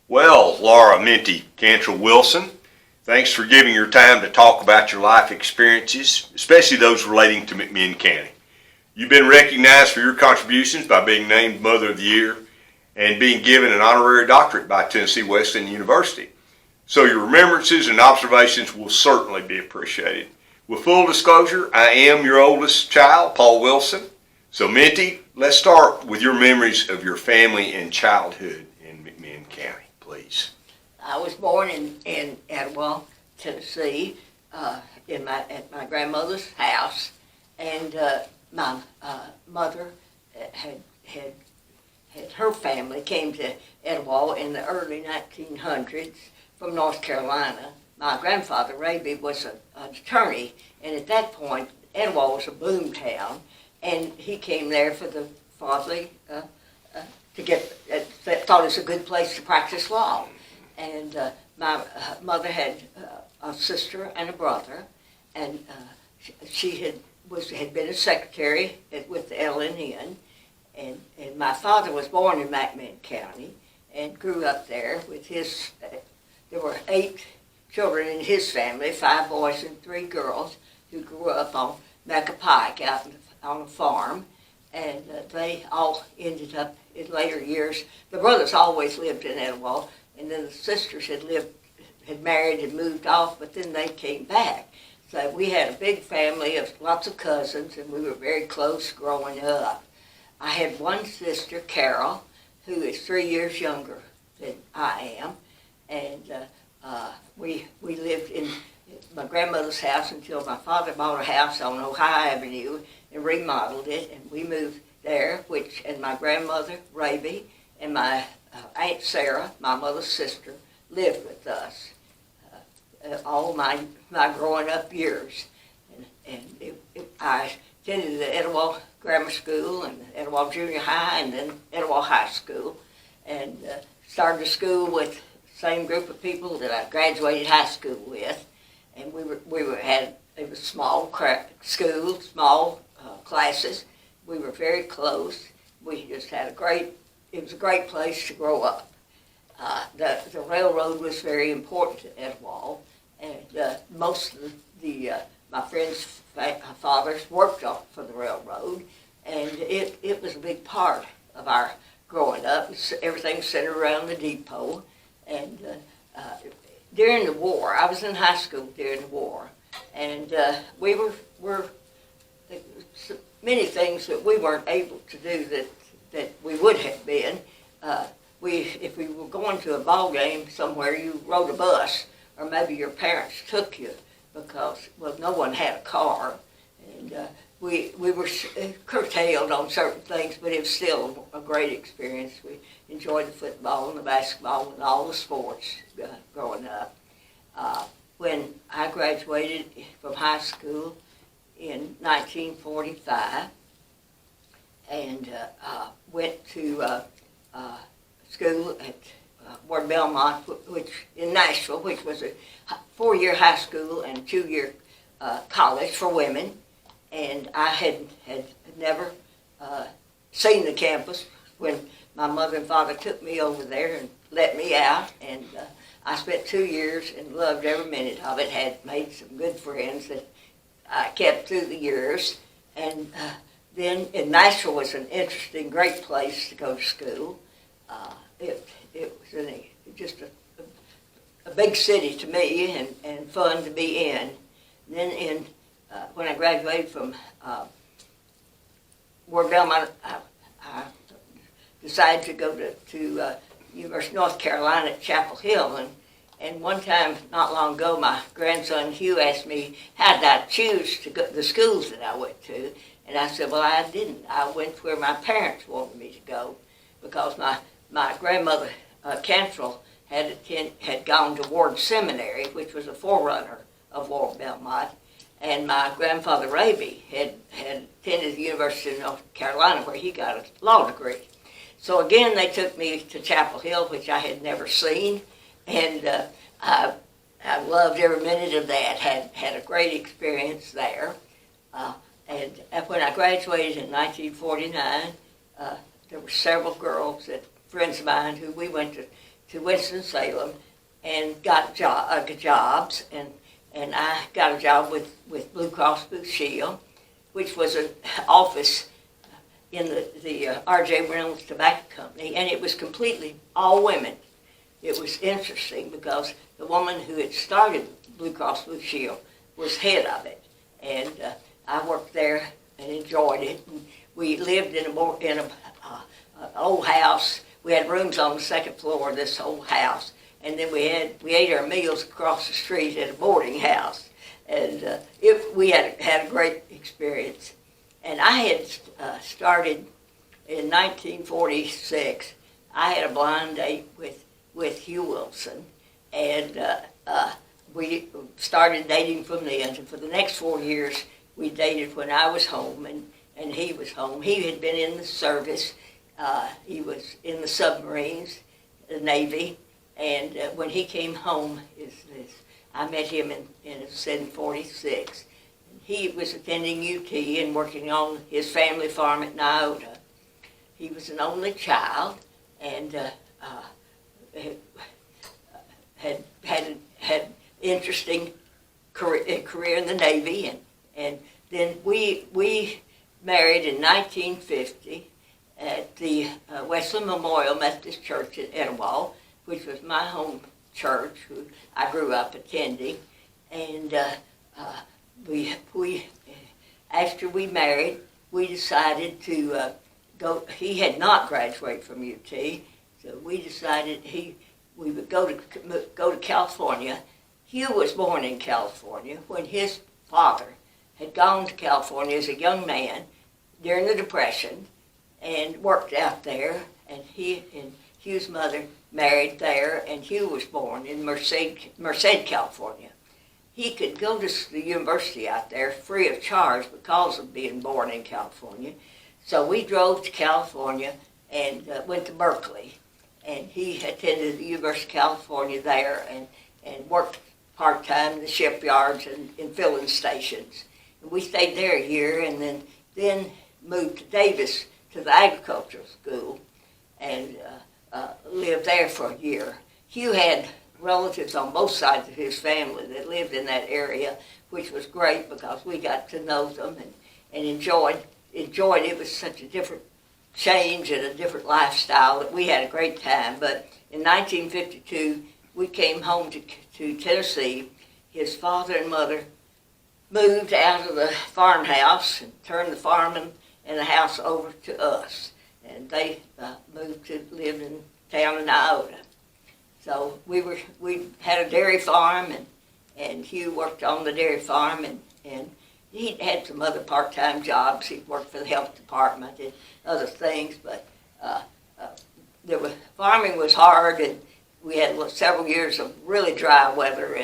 Well, Laura Mintie Willson, thanks for giving your time to talk about your life experiences, especially those relating to McMinn County. You've been recognized for your contributions by being named Mother of the Year and being given an honorary doctorate by Tennessee Wesleyan University. So your remembrances and observations will certainly be appreciated. With full disclosure, I am your oldest child, Paul Wilson. So Mintie, let's start with your memories of your family and childhood in McMinn County, please. I was born in Etowah, Tennessee, at my grandmother's house, and my mother had her family came to Etowah in the early 1900s from North Carolina. My grandfather, Raby, was an attorney, and at that point, Etowah was a boom town, and he came there for the fatherly, thought it was a good place to practice law. And my mother had a sister and a brother, and she had been a secretary with the LNN, and my father was born in McMinn County and grew up there with his. There were 8 children in his family, 5 boys and 3 girls, who grew up on Mecca Pike out on a farm, and they all ended up in later years. The brothers always lived in Etowah, and then the sisters had married and moved off, but then they came back. So we had a big family of lots of cousins, and we were very close growing up. I had one sister, Carol, who is 3 years younger than I am, and we lived in my grandmother's house until my father bought a house on Ohio Avenue and remodeled it, and we moved there, and my grandmother, Raby, and my Aunt Sarah, my mother's sister, lived with us all my growing up years. I attended the Etowah Grammar School and Etowah Junior High and then Etowah High School, and started school with the same group of people that I graduated high school with. And it was small school, small classes. We were very close. We just had it was a great place to grow up. The railroad was very important to Etowah, and most of my friends' fathers worked for the railroad, and it was a big part of our growing up. Everything centered around the depot, and during the war, I was in high school during the war, and we were many things that we weren't able to do that we would have been. If we were going to a ball game somewhere, you rode a bus, or maybe your parents took you because, well, no one had a car, and we were curtailed on certain things, but it was still a great experience. We enjoyed the football and the basketball and all the sports growing up. When I graduated from high school in 1945 and went to school at Ward Belmont, in Nashville, which was a 4-year high school and 2-year college for women. And I had never seen the campus when my mother and father took me over there and let me out. And I spent 2 years and loved every minute of it. Had made some good friends that I kept through the years. And then Nashville was an interesting, great place to go to school. It was just a big city to me and fun to be in. And then when I graduated from Ward Belmont, I decided to go to University of North Carolina at Chapel Hill. And one time, not long ago, my grandson Hugh asked me how did I choose to go the schools that I went to. And I said, well, I didn't. I went where my parents wanted me to go because my grandmother, Cantrell, had gone to Ward Seminary, which was a forerunner of Ward Belmont. And my grandfather, Raby, had attended the University of North Carolina where he got a law degree. So again, they took me to Chapel Hill, which I had never seen. And I loved every minute of that, had a great experience there. And when I graduated in 1949, there were several girls, friends of mine, who we went to Winston-Salem and got jobs, and I got a job with Blue Cross Blue Shield, which was an office in the R.J. Reynolds Tobacco Company, and it was completely all women. It was interesting because the woman who had started Blue Cross Blue Shield was head of it, and I worked there and enjoyed it. And we lived in an old house. We had rooms on the second floor of this old house, and then we ate our meals across the street at a boarding house, and we had a great experience. And I had started in 1946. I had a blind date with Hugh Wilson, and we started dating from then. And for the next 4 years, we dated when I was home and he was home. He had been in the service. He was in the submarines, the Navy, and when he came home, I met him in 1946. He was attending UT and working on his family farm at Nyota. He was an only child and had interesting career in the Navy, and then we married in 1950 at the Wesleyan Memorial Methodist Church in Etowah, which was my home church, who I grew up attending, and we after we married, we decided to go. He had not graduated from UT, so we decided we would go to California. Hugh was born in California when his father had gone to California as a young man during the Depression and worked out there, and Hugh's mother married there, and Hugh was born in Merced, California. He could go to the university out there free of charge because of being born in California. So we drove to California and went to Berkeley, and he attended the University of California there and worked part-time in the shipyards and in filling stations. And we stayed there a year and then moved to Davis to the agricultural school and lived there for a year. Hugh had relatives on both sides of his family that lived in that area, which was great because we got to know them and enjoyed it. It was such a different change and a different lifestyle that we had a great time. But in 1952, we came home to Tennessee. His father and mother moved out of the farmhouse and turned the farm and the house over to us. And they moved to live in town in Nyota. So we had a dairy farm, and Hugh worked on the dairy farm, and he had some other part-time jobs. He worked for the health department and other things, but farming was hard, and we had several years of really dry weather,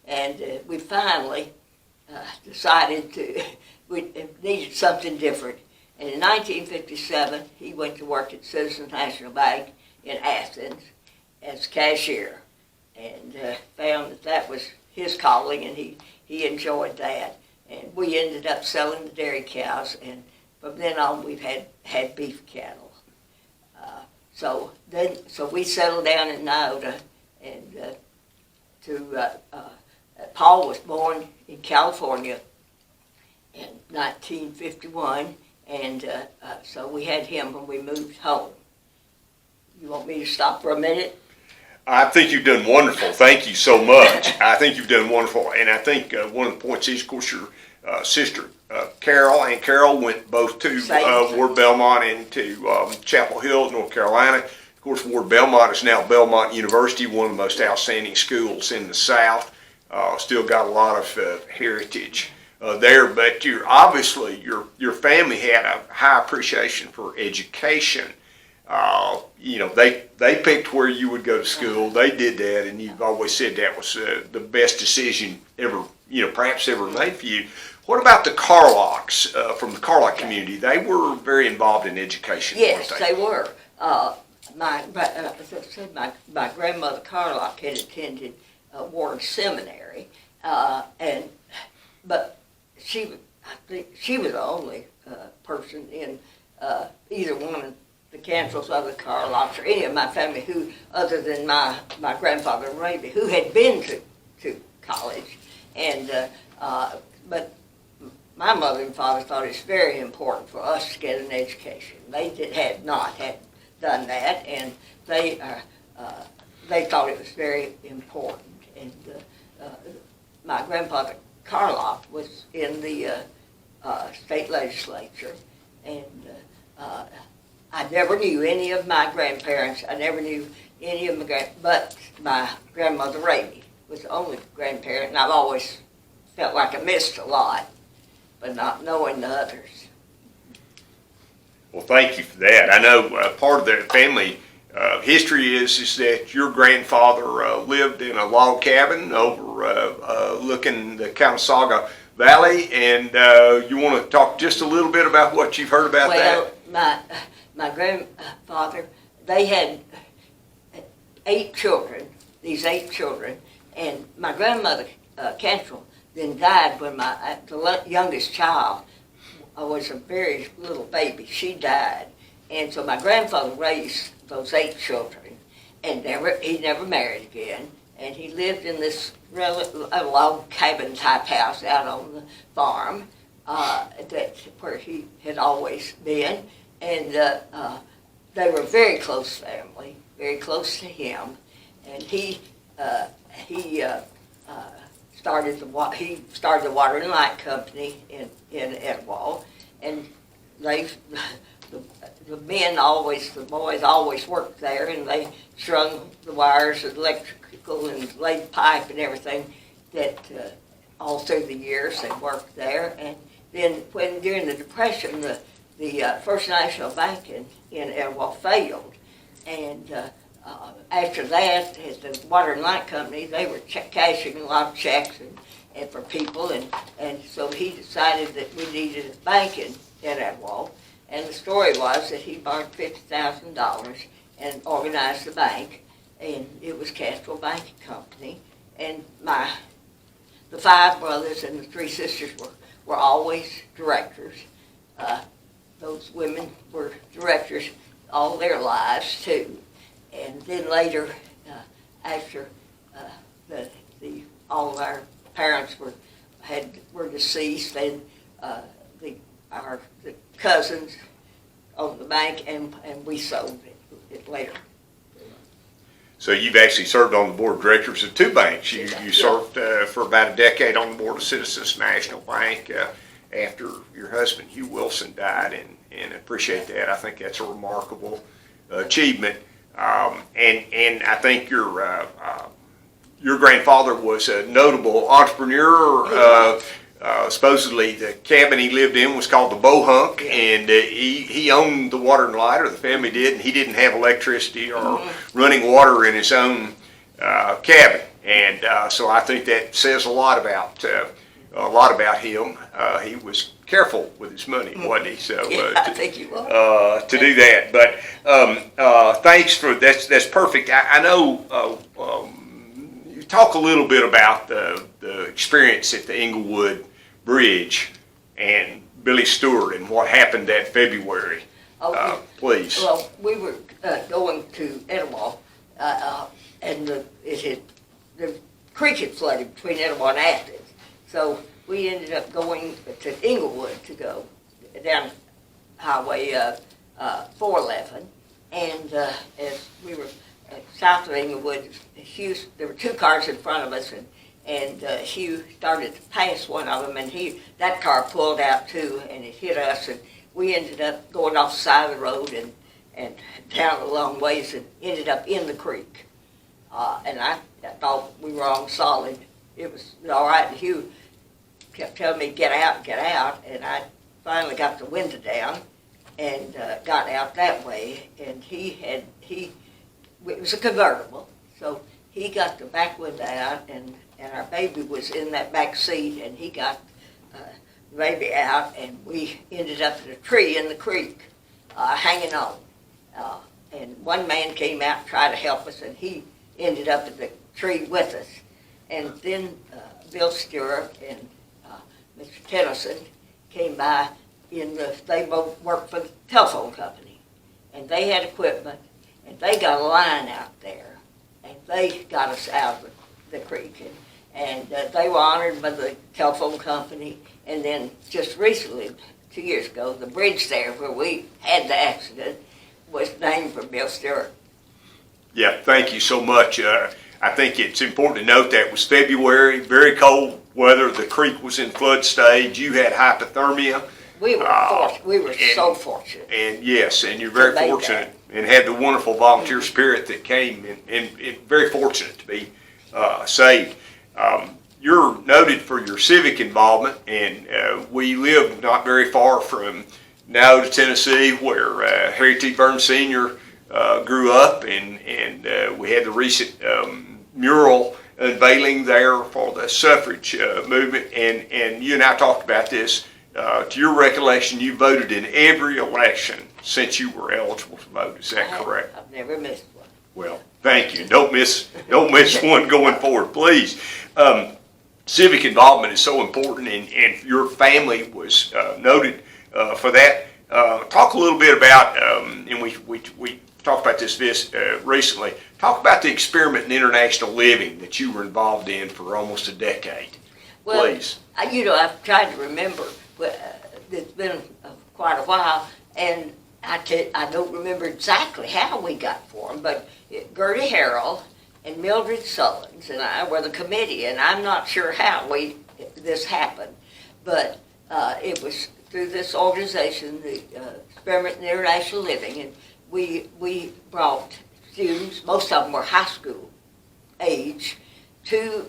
and we finally decided we needed something different. And in 1957, he went to work at Citizens National Bank in Athens as cashier, and found that was his calling, and he enjoyed that. And we ended up selling the dairy cows, and from then on we've had beef cattle. So we settled down in Nyota, and Paul was born in California in 1951, and so we had him when we moved home. You want me to stop for a minute? I think you've done wonderful. Thank you so much. I think you've done wonderful. And I think one of the points is, of course, your sister, Carol, and Carol went both to Ward Belmont and to Chapel Hill, North Carolina. Of course, Ward Belmont is now Belmont University, one of the most outstanding schools in the South. Still got a lot of heritage there, but obviously your family had a high appreciation for education. They picked where you would go to school. They did that, and you've always said that was the best decision ever, perhaps ever made for you. What about the Carlocks from the Carlock community? They were very involved in education. Yes, they were. My grandmother Carlock had attended Ward Seminary, but I think she was the only person in either one the Cantrells or the Carlocks or any of my family who, other than my grandfather Raby, who had been to college. And but my mother and father thought it's very important for us to get an education. They had not done that, and they thought it was very important. And my grandfather Carlock was in the state legislature, and I never knew any of my grandparents. I never knew any of but my grandmother Raby was the only grandparent, and I've always felt like I missed a lot, but not knowing the others. Well, thank you for that. I know part of the family history is that your grandfather lived in a log cabin overlooking the Conasauga Valley, and you want to talk just a little bit about what you've heard about that? Well, my grandfather, they had 8 children, these 8 children, and my grandmother, Cantrell, then died when the youngest child was a very little baby. She died. And so my grandfather raised those 8 children, and he never married again. And he lived in this log cabin type house out on the farm, where he had always been. And they were very close family, very close to him. And he started the Water and Light Company in Etowah, and the boys always worked there, and they strung the wires, electrical, and laid pipe and everything. That all through the years they worked there, and then during the Depression, the First National Bank in Etowah failed, and after that, at the Water and Light Company, they were cashing a lot of checks and for people, and so he decided that we needed a bank in Etowah, and the story was that he borrowed $50,000 and organized the bank, and it was Castrol Banking Company, and the 5 brothers and the 3 sisters were always directors. Those women were directors all their lives too. And then later, after all of our parents were deceased, and the cousins owned the bank, and we sold it later. So you've actually served on the board of directors of 2 banks. You served for about a decade on the board of Citizens National Bank after your husband Hugh Wilson died, and appreciate that. I think that's a remarkable achievement. And I think your grandfather was a notable entrepreneur. Supposedly the cabin he lived in was called the Bohunk, and he owned the Water and Light, or the family did, and he didn't have electricity or running water in his own cabin. And so I think that says a lot about him. He was careful with his money, wasn't he? So I think he was. To do that. But thanks for that's perfect. I know you talk a little bit about the experience at the Englewood Bridge and Billy Stewart and what happened that February. Please. Well, we were going to Etowah, and the creek had flooded between Etowah and Athens. So we ended up going to Englewood to go down Highway 411, and as we were south of Englewood, there were 2 cars in front of us, and Hugh started to pass one of them, and that car pulled out too, and it hit us, and we ended up going off the side of the road and down a long ways, and ended up in the creek. And I thought we were on solid. It was all right, and Hugh kept telling me, get out, and I finally got the window down and got out that way, and it was a convertible, so he got the back window out, and our baby was in that back seat, and he got the baby out, and we ended up in a tree in the creek, hanging on, and one man came out and tried to help us, and he ended up in the tree with us, and then Bill Stewart and Mr. Tennyson came by they both worked for the telephone company. and they had equipment, and they got a line out there, and they got us out of the creek, and they were honored by the telephone company, and then just recently, 2 years ago, the bridge there where we had the accident was named for Bill Stewart. Yeah, thank you so much. I think it's important to note that it was February, very cold weather. The creek was in flood stage. You had hypothermia. We were we were so fortunate. And yes, and you're very fortunate and had the wonderful volunteer spirit that came, and very fortunate to be saved. You're noted for your civic involvement, and we live not very far from Nowda, Tennessee, where Harry T. Burns Sr. Grew up, and we had the recent mural unveiling there for the suffrage movement, and you and I talked about this. To your recollection, you voted in every election since you were eligible to vote. Is that correct? I've never missed one. Well, thank you. Don't miss one going forward, please. Civic involvement is so important, and your family was noted for that. Talk a little bit about, and we talked about this recently. Talk about the experiment in international living that you were involved in for almost a decade. Well, Please. I've tried to remember, but it's been quite a while, and I don't remember exactly how we got for them, but Gertie Harrell and Mildred Sullins and I were the committee, and I'm not sure how this happened, but it was through this organization, the Experiment in International Living, and we brought students, most of them were high school age, to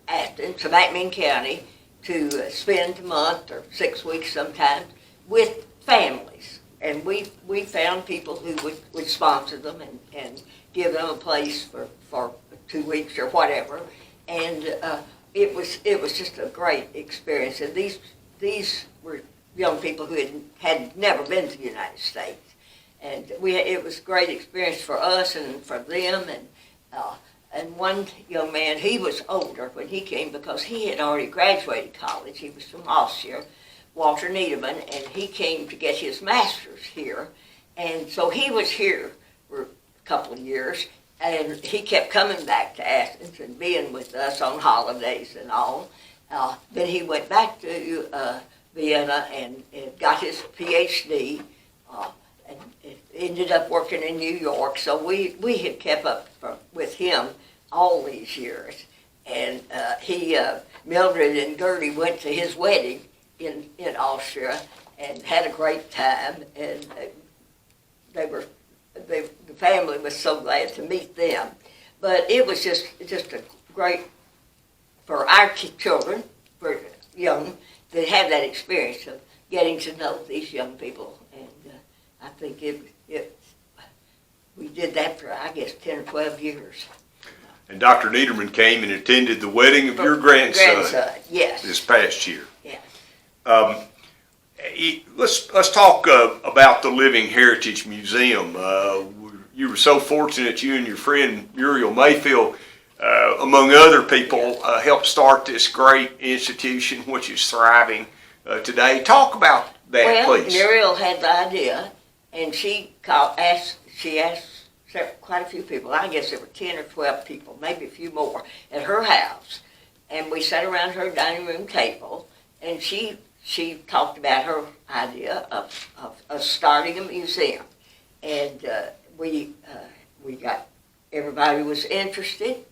Athens, to McMinn County, to spend a month or 6 weeks sometimes with families. And we found people who would sponsor them and give them a place for 2 weeks or whatever. And it was just a great experience. And these were young people who had never been to the United States. And it was a great experience for us and for them. And one young man, he was older when he came because he had already graduated college. He was from Austria, Walter Needleman, and he came to get his master's here. And so he was here for a couple of years, and he kept coming back to Athens and being with us on holidays and all. Then he went back to Vienna and got his PhD, and ended up working in New York. So we had kept up with him all these years. And Mildred and Gertie went to his wedding in Austria and had a great time. And the family was so glad to meet them. But it was just a great, for our children, for young, to have that experience of getting to know these young people. And I think we did that for, I guess, 10 or 12 years. And Dr. Niederman came and attended the wedding of your grandson yes. this past year. Yes. Let's talk about the Living Heritage Museum. You were so fortunate, you and your friend Muriel Mayfield, among other people, helped start this great institution which is thriving today. Talk about that, please. Muriel had the idea, and she asked quite a few people. I guess there were 10 or 12 people, maybe a few more, at her house. And we sat around her dining room table, and she talked about her idea of starting a museum. And we got, everybody was interested,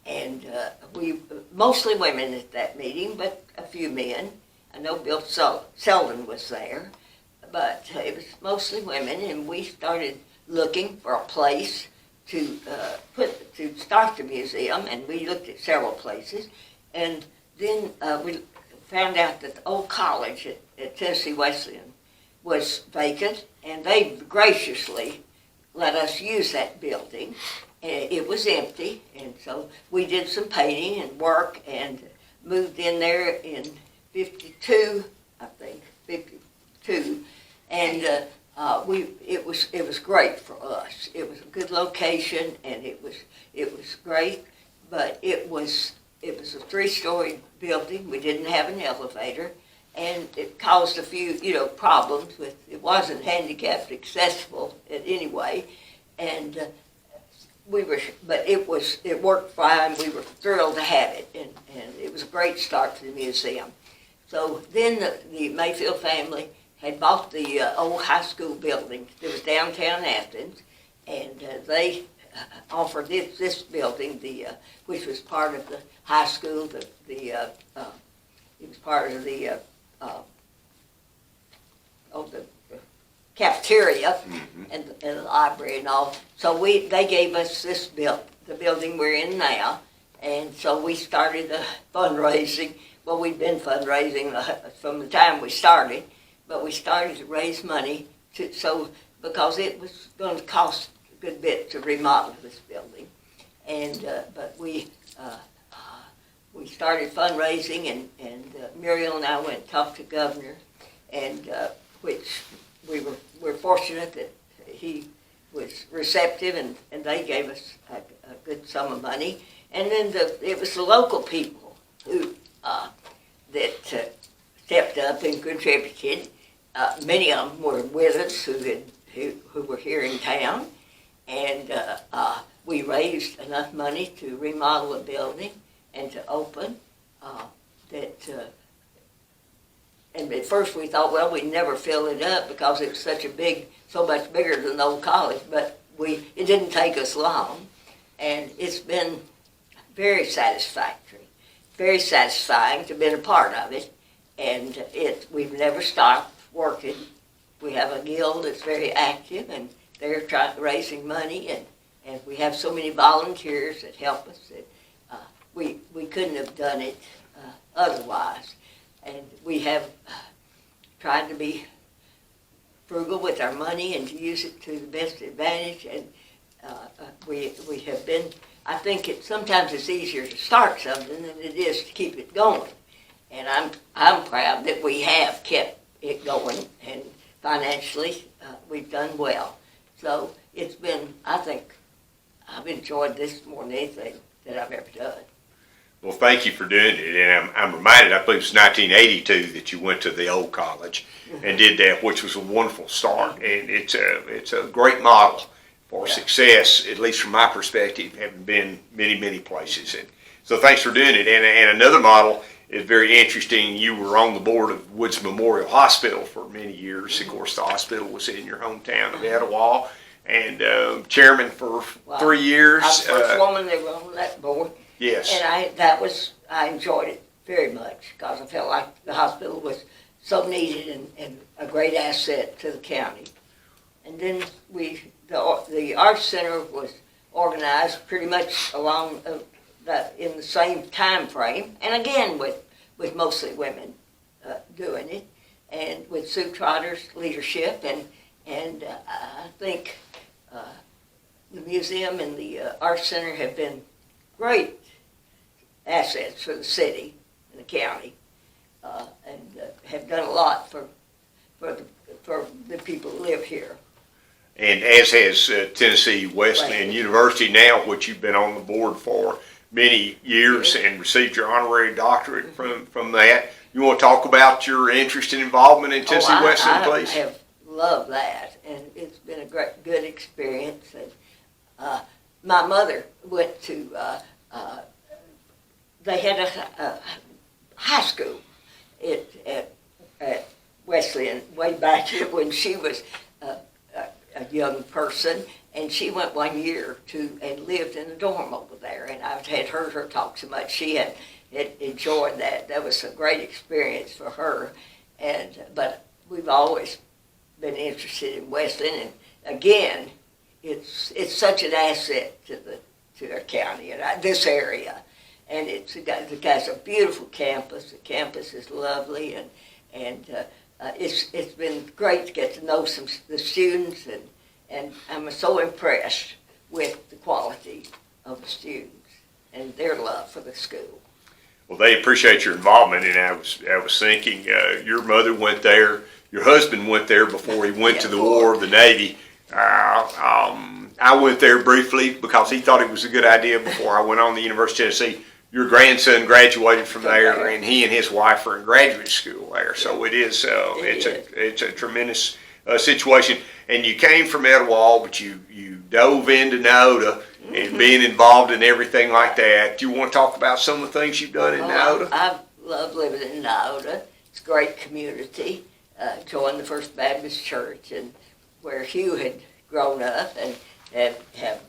and we mostly women at that meeting, but a few men. I know Bill Selden was there, but it was mostly women, and we started looking for a place to start the museum, and we looked at several places, and then we found out that the old college at Tennessee Wesleyan was vacant, and they graciously let us use that building. It was empty, and so we did some painting and work and moved in there in 52, I think, 52, and it was great for us. It was a good location, and it was great, but it was a 3-story building. We didn't have an elevator, and it caused a few, problems with, it wasn't handicapped accessible in any way, and but it worked fine. We were thrilled to have it, and it was a great start to the museum. So then the Mayfield family had bought the old high school building that was downtown Athens, and they offered this building, which was part of the high school. It was part of the cafeteria and the library and all. So they gave us the building we're in now, and so we started fundraising. Well, we've been fundraising from the time we started, but we started to raise money because it was going to cost a good bit to remodel this building, and but we started fundraising, and Muriel and I went and talked to the governor, and which we're fortunate that he was receptive, and they gave us a good sum of money, and then it was the local people who that stepped up and contributed. Many of them were with us who were here in town, and we raised enough money to remodel a building and to open and at first we thought, well, we'd never fill it up because it was so much bigger than the old college, but it didn't take us long, and it's been very satisfying to have been a part of it, and we've never stopped working. We have a guild that's very active, and they're raising money, and we have so many volunteers that help us that we couldn't have done it otherwise. And we have tried to be frugal with our money and to use it to the best advantage, and we have been. I think sometimes it's easier to start something than it is to keep it going, and I'm proud that we have kept it going, and financially we've done well. So it's been, I think, I've enjoyed this more than anything that I've ever done. Well, thank you for doing it, and I'm reminded, I believe it's 1982 that you went to the old college and did that, which was a wonderful start, and it's a great model for success, at least from my perspective, having been many places. And so thanks for doing it. And another model is very interesting. You were on the board of Woods Memorial Hospital for many years. Of course, the hospital was in your hometown of Etowah, and chairman for 3 years. I was the first woman that was on that board. Yes. And I enjoyed it very much because I felt like the hospital was so needed and a great asset to the county. And then the Arts Center was organized pretty much along in the same time frame, and again with mostly women doing it, and with Sue Trotter's leadership, and I think the museum and the Arts Center have been great assets for the city and the county, and have done a lot for the people who live here. And as has Tennessee Wesleyan University now, which you've been on the board for many years and received your honorary doctorate from that. You want to talk about your interest and involvement in Tennessee Wesleyan, please? I have loved that, and it's been a good experience. And my mother went to, they had a high school at Wesleyan way back when she was a young person, and she went 1 year and lived in a dorm over there, and I've heard her talk so much. She had enjoyed that. That was a great experience for her, but we've always been interested in Wesleyan, and again, it's such an asset to our county and this area, and it has a beautiful campus. The campus is lovely, and it's been great to get to know the students, and I'm so impressed with the quality of the students and their love for the school. Well, they appreciate your involvement, and I was thinking, your mother went there, your husband went there before he went to the War of the Navy. I went there briefly because he thought it was a good idea before I went on the University of Tennessee. your grandson graduated from there, and he and his wife are in graduate school there. So it is, it's a tremendous situation. And you came from Etowah, but you dove into NODA and being involved in everything like that. Do you want to talk about some of the things you've done in NODA? I love living in NODA. It's a great community. Joined the First Baptist Church, and where Hugh had grown up, and have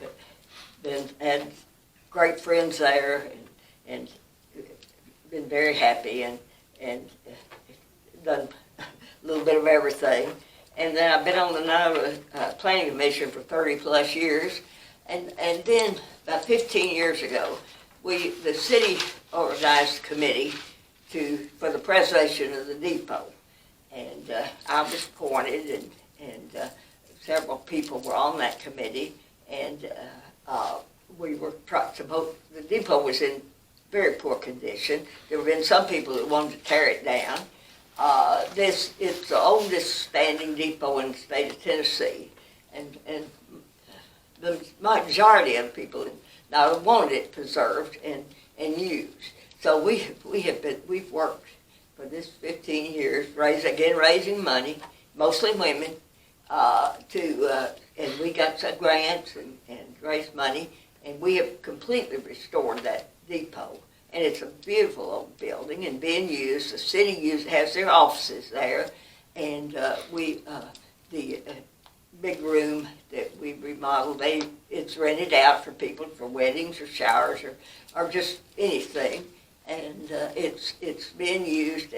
been had great friends there, and been very happy, and done a little bit of everything. And then I've been on the NODA Planning Commission for 30 plus years, and then about 15 years ago, the city organized a committee for the preservation of the depot, and I was appointed, and several people were on that committee, and we were the depot was in very poor condition. There have been some people that wanted to tear it down. It's the oldest standing depot in the state of Tennessee, and the majority of people now wanted it preserved and used. So we've worked for this 15 years, raising money, mostly women, and we got some grants and raised money, and we have completely restored that depot. And it's a beautiful old building and being used. The city has their offices there, and the big room that we remodeled, it's rented out for people for weddings or showers or just anything, and it's being used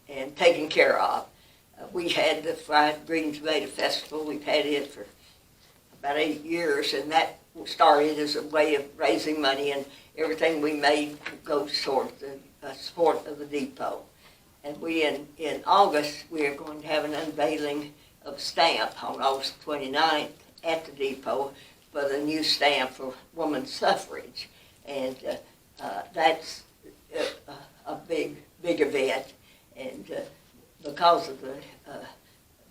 and taken care of. We had the Fried Green Tomato Festival. We've had it for about 8 years, and that started as a way of raising money, and everything we made goes toward the support of the depot. And in August, we are going to have an unveiling of a stamp on August 29th at the depot for the new stamp for women's suffrage. And that's a big event. And because of the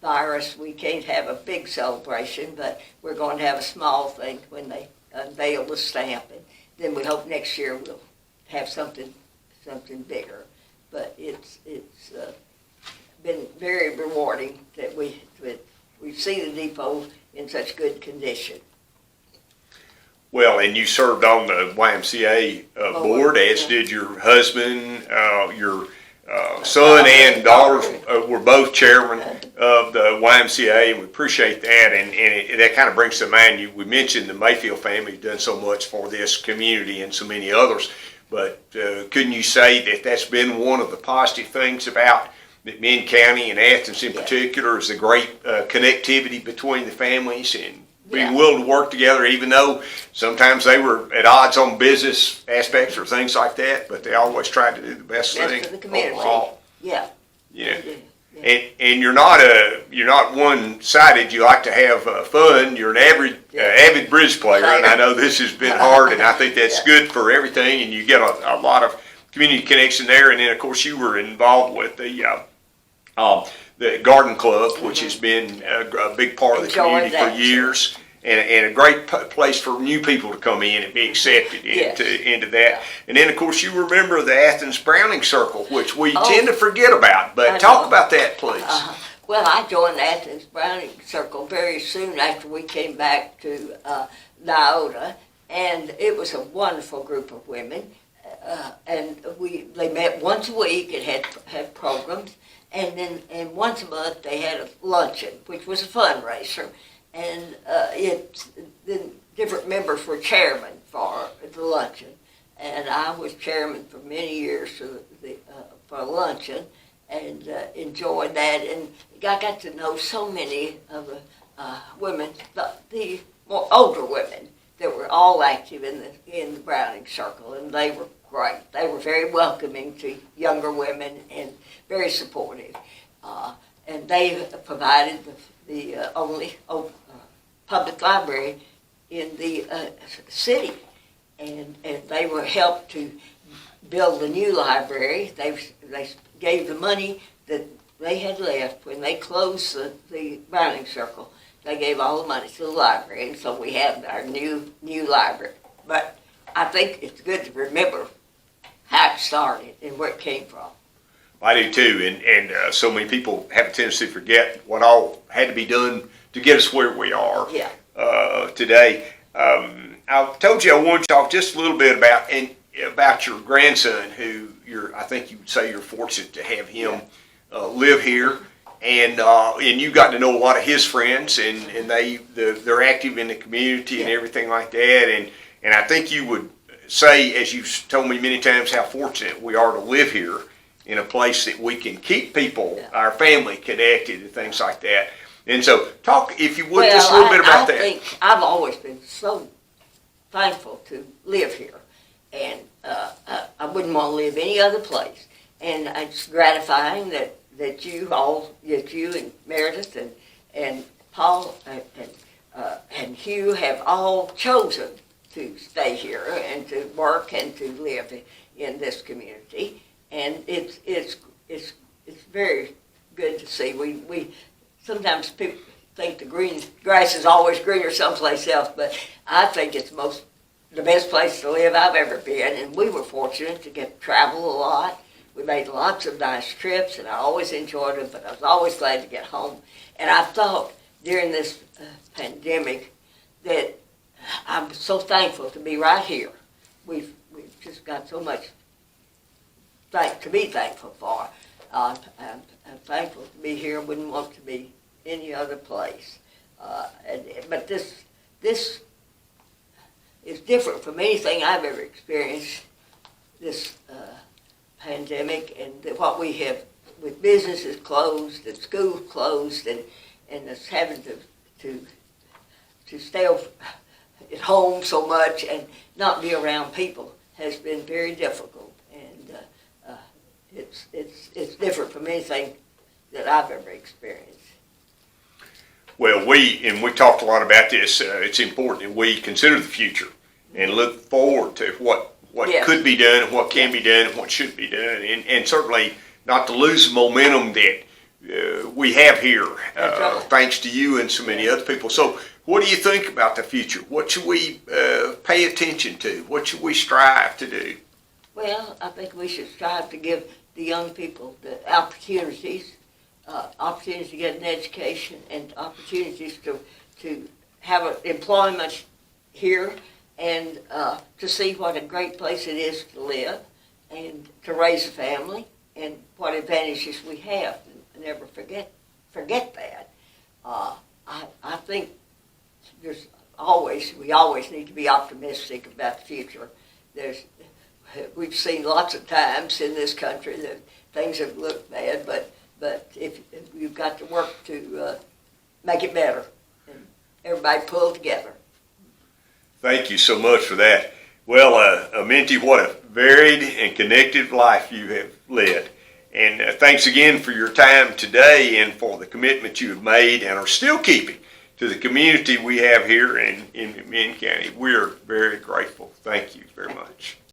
virus, we can't have a big celebration, but we're going to have a small thing when they unveil the stamp. And then we hope next year we'll have something bigger. But it's been very rewarding that we see the depot in such good condition. Well, and you served on the YMCA board, as did your husband, your son and daughters were both chairman of the YMCA, and we appreciate that. And that kind of brings to mind, we mentioned the Mayfield family has done so much for this community and so many others, but couldn't you say that that's been one of the positive things about McMinn County and Athens in particular, is the great connectivity between the families and being willing to work together, even though sometimes they were at odds on business aspects or things like that, but they always tried to do the best thing for the community. Overall. Yeah. And you're not one-sided. You like to have fun. You're an avid bridge player, and I know this has been hard, and I think that's good for everything. And you get a lot of community connection there. And then, of course, you were involved with the garden club, which has been a big part of the community for years, and a great place for new people to come in and be accepted into that. And then, of course, you were a member of the Athens Browning Circle, which we tend to forget about. But talk about that, please. Well, I joined the Athens Browning Circle very soon after we came back to NODA, and it was a wonderful group of women. And they met once a week and had programs. And once a month they had a luncheon, which was a fundraiser, and the different members were chairman for the luncheon, and I was chairman for many years for a luncheon, and enjoyed that, and I got to know so many of the women, the more older women that were all active in the Browning Circle, and they were great. They were very welcoming to younger women and very supportive. And they provided the only public library in the city. And they were helped to build the new library. They gave the money that they had left when they closed the Browning Circle. They gave all the money to the library, and so we have our new library. But I think it's good to remember how it started and where it came from. I do too, and so many people have a tendency to forget what all had to be done to get us where we are Yeah. Today. I told you I wanted to talk just a little bit about your grandson, who I think you would say you're fortunate to have him live here, and you got to know a lot of his friends, and they're active in the community and everything like that, and I think you would say, as you've told me many times, how fortunate we are to live here in a place that we can keep people, our family, connected and things like that. And so, talk, if you would, just a little bit about that. I think I've always been so thankful to live here, and I wouldn't want to live any other place. And it's gratifying that you and Meredith and Paul and Hugh have all chosen to stay here and to work and to live in this community. And it's very good to see. We sometimes people think the green grass is always greener someplace else, but I think it's the best place to live I've ever been. And we were fortunate to get to travel a lot. We made lots of nice trips, and I always enjoyed them. But I was always glad to get home. And I thought during this pandemic that I'm so thankful to be right here. We've just got so much to be thankful for. I'm thankful to be here. Wouldn't want to be any other place. But this is different from anything I've ever experienced. This pandemic and what we have with businesses closed and schools closed and us having to stay at home so much and not be around people has been very difficult. It's different from anything that I've ever experienced. Well, we talked a lot about this. It's important that we consider the future and look forward to what could be done and what can be done and what should be done, and certainly not to lose the momentum that we have here, thanks to you and so many other people. So what do you think about the future? What should we pay attention to? What should we strive to do? Well, I think we should strive to give the young people the opportunities to get an education and opportunities to have employment here and to see what a great place it is to live and to raise a family and what advantages we have. And never forget that. I think we always need to be optimistic about the future. We've seen lots of times in this country that things have looked bad, but if you've got to work to make it better, and everybody pull together. Thank you so much for that. Well, Mintie, what a varied and connected life you have led. And thanks again for your time today and for the commitment you have made and are still keeping to the community we have here in Mintie County. We are very grateful. Thank you very much.